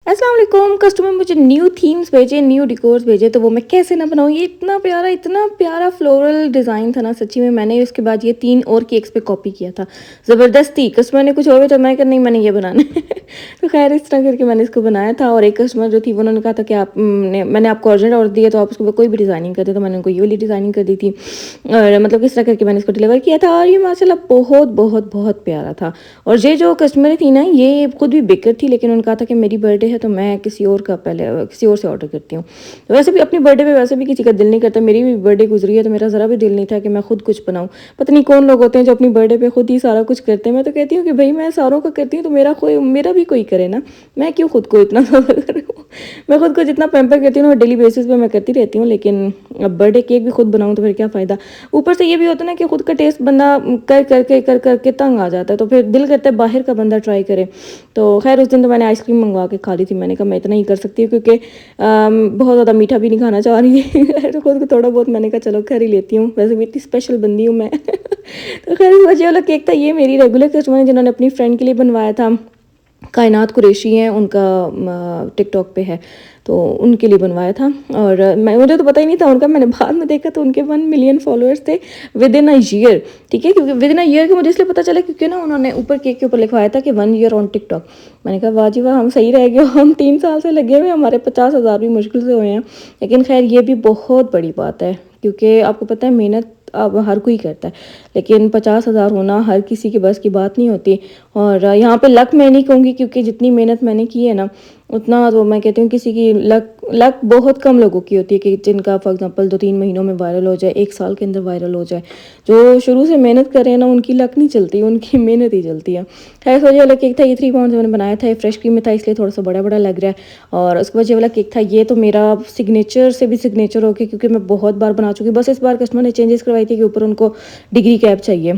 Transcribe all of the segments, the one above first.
अस्सलाम वालेकुम। कस्टमर मुझे न्यू थीम्स भेजे, न्यू डिकोर्स भेजे, तो वो मैं कैसे ना बनाऊँ। ये इतना प्यारा फ्लोरल डिज़ाइन था ना, सच्ची में मैंने उसके बाद ये 3 और केक्स पे कॉपी किया था ज़बरदस्ती। कस्टमर ने कुछ और भेजा, मैं कहा नहीं मैंने ये बनाना है। तो खैर इस तरह करके मैंने इसको बनाया था। और एक कस्टमर जो थी वो उन्होंने कहा था कि मैंने आपको अर्जेंट ऑर्डर दिया तो आप उसको कोई भी डिज़ाइनिंग कर दे, तो मैंने उनको ये वाली डिज़ाइनिंग कर दी थी। और मतलब इस तरह करके मैंने इसको डिलीवर किया था और ये माशाल्लाह बहुत प्यारा था। और ये जो कस्टमर थी ना, ये खुद भी बेकर थी, लेकिन उन्होंने कहा था कि मेरी बर्थडे है तो मैं किसी और का पहले किसी और से ऑर्डर करती हूँ। तो वैसे भी अपनी बर्थडे पे वैसे भी किसी का दिल नहीं करता। मेरी भी बर्थडे गुजरी है तो मेरा ज़रा भी दिल नहीं था कि मैं खुद कुछ बनाऊँ। पता नहीं कौन लोग होते हैं जो अपनी बर्थडे पे खुद ही सारा कुछ करते हैं। मैं तो कहती हूँ कि भाई मैं सारों का करती हूँ तो मेरा भी कोई करे ना। मैं क्यों खुद को इतना करूँ। मैं खुद को जितना पैम्पर करती हूँ ना डेली बेसिस पे मैं करती रहती हूँ, लेकिन अब बर्थडे केक भी खुद बनाऊँ तो फिर क्या फ़ायदा। ऊपर से ये भी होता है ना कि खुद का टेस्ट बंदा कर करके तंग आ जाता है, तो फिर दिल करता है बाहर का बंदा ट्राई करे। तो खैर उस दिन तो मैंने आइसक्रीम मंगवा के खा ली थी। मैंने कहा मैं इतना ही कर सकती हूँ क्योंकि बहुत ज़्यादा मीठा भी नहीं खाना चाह रही थी। तो खुद को थोड़ा बहुत मैंने कहा चलो कर ही लेती हूँ, वैसे भी इतनी स्पेशल बंदी हूँ मैं। तो खैर इस वजह वाला केक था। ये मेरी रेगुलर कस्टमर है जिन्होंने अपनी फ्रेंड के लिए बनवाया था। कायनात कुरैशी हैं, उनका टिकटॉक पे है, तो उनके लिए बनवाया था। और मुझे तो पता ही नहीं था उनका, मैंने बाद में देखा तो उनके 1 मिलियन फॉलोअर्स थे विद इन अ ईयर। ठीक है, क्योंकि विद इन अ ईयर का मुझे इसलिए पता चला क्योंकि ना उन्होंने ऊपर केक के ऊपर लिखवाया था कि 1 ईयर ऑन टिकटॉक। मैंने कहा वाह जी वाह, हम सही रह गए। हम 3 साल से लगे हुए, हमारे 50,000 भी मुश्किल से हुए हैं। लेकिन खैर ये भी बहुत बड़ी बात है क्योंकि आपको पता है मेहनत अब हर कोई करता है, लेकिन 50,000 होना हर किसी के बस की बात नहीं होती। और यहाँ पे लक मैं नहीं कहूँगी क्योंकि जितनी मेहनत मैंने की है ना, उतना तो मैं कहती हूँ किसी की लक बहुत कम लोगों की होती है कि जिनका फॉर एग्जांपल 2-3 महीनों में वायरल हो जाए, 1 साल के अंदर वायरल हो जाए। जो शुरू से मेहनत कर रहे हैं ना, उनकी लक नहीं चलती, उनकी मेहनत ही चलती है। खैर इस वजह वाला केक था, ये 3 पाउंड मैंने बनाया था। ये फ्रेश क्रीम में था इसलिए थोड़ा सा बड़ा बड़ा लग रहा है। और उसके वजह वाला केक था, ये तो मेरा सिग्नेचर से भी सिग्नेचर हो गया क्योंकि मैं बहुत बार बना चुकी। बस इस बार कस्टमर ने चेंजेस करवाई थी कि ऊपर उनको डिग्री कैप चाहिए,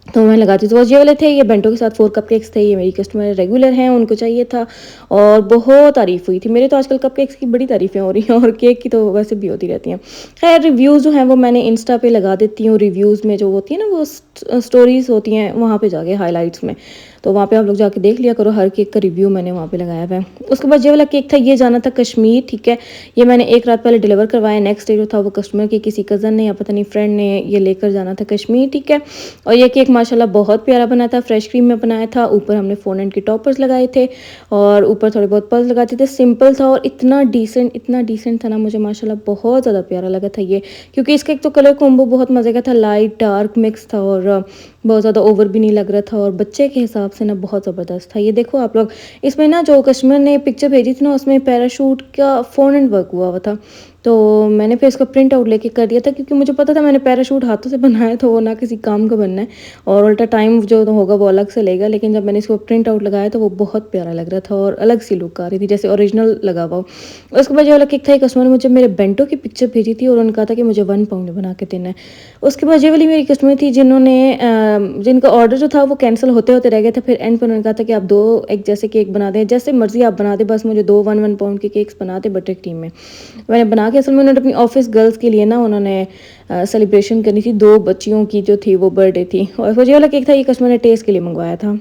तो मैं लगाती। तो ये वाले थे, ये बेंटो के साथ 4 कपकेक्स थे। ये मेरी कस्टमर रेगुलर हैं, उनको चाहिए था और बहुत तारीफ़ हुई थी। मेरे तो आजकल कपकेक्स की बड़ी तारीफ़ें हो रही हैं और केक की तो वैसे भी होती रहती हैं। खैर रिव्यूज़ जो हैं वो मैंने इंस्टा पे लगा देती हूँ। रिव्यूज़ में जो होती है ना वो स्टोरीज़ होती हैं, वहाँ पे जाके हाइलाइट्स में, तो वहाँ पे आप लोग जाके देख लिया करो। हर केक का रिव्यू मैंने वहाँ पे लगाया हुआ है। उसके बाद ये वाला केक था, ये जाना था कश्मीर। ठीक है, ये मैंने 1 रात पहले डिलीवर करवाया। नेक्स्ट डे जो था वो कस्टमर के किसी कज़न ने या पता नहीं फ्रेंड ने ये लेकर जाना था कश्मीर। ठीक है, और ये केक माशाल्लाह बहुत प्यारा बना था। फ्रेश क्रीम में बनाया था। ऊपर हमने फ़ोनेंट के टॉपर्स लगाए थे और ऊपर थोड़े बहुत पर्ल्स लगाते थे। सिंपल था और इतना डिसेंट था ना, मुझे माशाल्लाह बहुत ज़्यादा प्यारा लगा था ये। क्योंकि इसका एक तो कलर कॉम्बो बहुत मज़े का था, लाइट डार्क मिक्स था और बहुत ज़्यादा ओवर भी नहीं लग रहा था और बच्चे के हिसाब से ना बहुत ज़बरदस्त था। ये देखो आप लोग, इसमें ना जो कस्टमर ने पिक्चर भेजी थी ना, उसमें पैराशूट का फ़ॉन्ट वर्क हुआ हुआ था। तो मैंने फिर इसका प्रिंट आउट लेके कर दिया था क्योंकि मुझे पता था मैंने पैराशूट हाथों से बनाया तो वो ना किसी काम का बनना है और उल्टा टाइम जो होगा वो अलग से लेगा। लेकिन जब मैंने इसको प्रिंट आउट लगाया तो वो बहुत प्यारा लग रहा था और अलग सी लुक आ रही थी, जैसे ओरिजिनल लगा हुआ हो। उसके बाद जो वाला केक था, कस्टमर ने मुझे मेरे बेंटो की पिक्चर भेजी थी और उन्होंने कहा था कि मुझे 1 पाउंड में बना के देना है। उसके बाद ये वाली मेरी कस्टमर थी जिनका ऑर्डर जो था वो कैंसिल होते होते रह गया था। फिर एंड पर उन्होंने कहा था कि आप 2 एक जैसे केक बना दें, जैसे मर्जी आप बना दें, बस मुझे 2 1 पाउंड के केक्स बना दे बटर क्रीम में। मैंने बना के, असल में उन्होंने अपनी ऑफिस गर्ल्स के लिए ना उन्होंने सेलिब्रेशन करनी थी। 2 बच्चियों की जो थी वो बर्थडे थी और वो ये वाला केक था, ये कस्टमर ने टेस्ट के लिए मंगवाया था।